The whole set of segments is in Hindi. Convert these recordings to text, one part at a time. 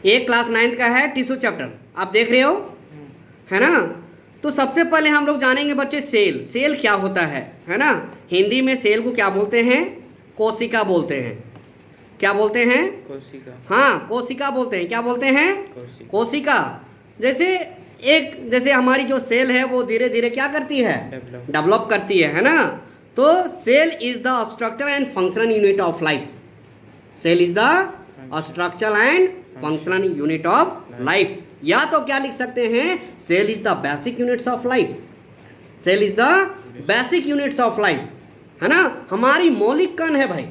एक क्लास 9th का है टिश्यू चैप्टर, आप देख रहे हो, है ना। तो सबसे पहले हम लोग जानेंगे बच्चे सेल। सेल क्या होता है ना। हिंदी में सेल को क्या बोलते हैं? कोशिका बोलते हैं। क्या बोलते हैं? कोशिका। हाँ, कोशिका बोलते हैं। क्या बोलते हैं? कोशिका। जैसे हमारी जो सेल है वो धीरे धीरे क्या करती है? डेवलप करती है ना। तो cell is the structure and functional unit of life. Cell is the structure and functional unit of life. या तो क्या लिख सकते हैं? Cell is the basic units of life. Cell is the basic units of life, है ना। हमारी मौलिक कण है भाई,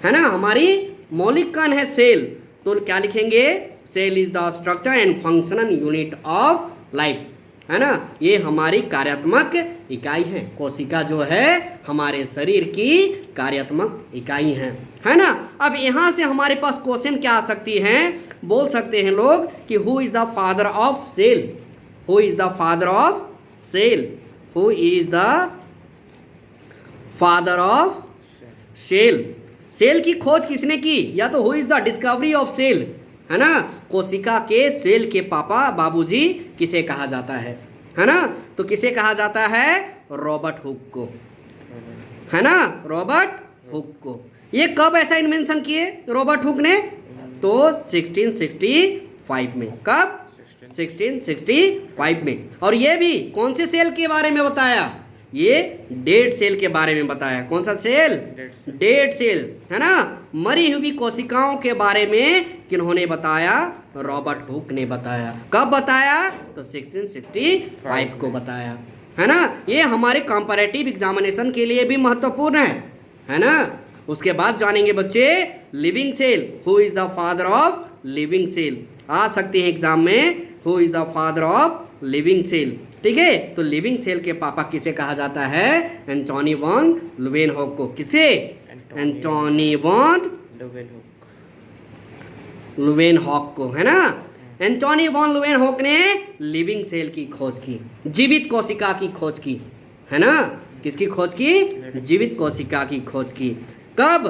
है ना, हमारी मौलिक कण है सेल। तो क्या लिखेंगे? Cell is the structure and functional unit of life, है ना। ये हमारी कार्यात्मक इकाई है। कोशिका जो है हमारे शरीर की कार्यात्मक इकाई है ना। अब यहाँ से हमारे पास क्वेश्चन क्या आ सकती है? बोल सकते हैं लोग कि who is the father of cell? Who is the father of cell? Who is the father of cell? Cell की खोज किसने की? या तो who is the discovery of cell, है ना। कोशिका के सेल के पापा बाबूजी किसे कहा जाता है ना। तो किसे कहा जाता है? रॉबर्ट हुक को, है ना, रॉबर्ट हुक को। ये कब ऐसा इन्वेंशन किए रॉबर्ट हुक ने? तो 1665 में। कब? 1665 में। और ये भी कौन से सेल के बारे में बताया? ये डेड सेल के बारे में बताया। कौन सा सेल? डेड सेल, है ना। मरी हुई कोशिकाओं के बारे में किन्होंने बताया? रॉबर्ट हुक ने बताया। कब बताया? तो 1665 को बताया, है ना। ये हमारे कंपैरेटिव एग्जामिनेशन के लिए भी महत्वपूर्ण है ना। उसके बाद जानेंगे बच्चे living cell. Who is the father of living cell? आ सकते हैं एग्जाम में, who is the father of living cell. ठीक है, तो लिविंग सेल के पापा किसे कहा जाता है? एंटोनी वॉन लुवेनहॉक को। किसे? एंटोनी वॉन लुवेनहॉक को, है ना। एंटोनी वॉन लुवेनहॉक ने लिविंग सेल की खोज की, जीवित कोशिका की खोज की, है ना। किसकी खोज की? जीवित कोशिका की खोज की। कब?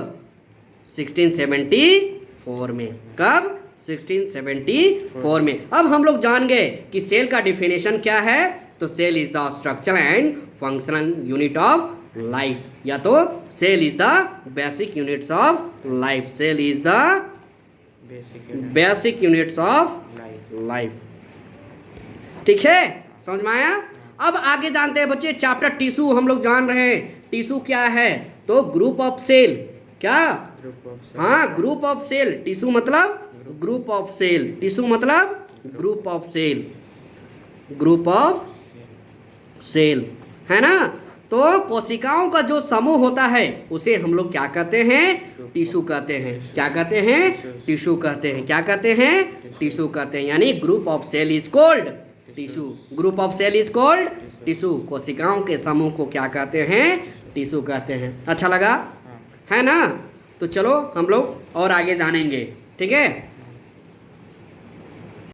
1674 में। कब? 1674 में। अब हम लोग जान गए कि सेल का डिफिनेशन क्या है। तो cell is the structure and functional unit of life, या तो cell is the basic units of life. Cell is the basic units of life. ठीक है, समझ में आया। अब आगे जानते हैं बच्चे चैप्टर टिश्यू। हम लोग जान रहे हैं टिश्यू क्या है। तो ग्रुप ऑफ सेल। क्या? हाँ, ग्रुप ऑफ सेल। टिश्यू मतलब ग्रुप ऑफ सेल। टिश्यू मतलब group of cell. Group of cell, है ना। तो कोशिकाओं का जो समूह होता है उसे हम लोग क्या कहते हैं? टिश्यू कहते हैं। क्या कहते हैं? टिश्यू कहते हैं। क्या कहते हैं? टिश्यू कहते हैं। यानी group of cell is called tissue. Group of cell is called tissue. कोशिकाओं के समूह को क्या कहते हैं? टिश्यू कहते हैं। अच्छा लगा, है ना। तो चलो हम लोग और आगे जानेंगे, ठीक है।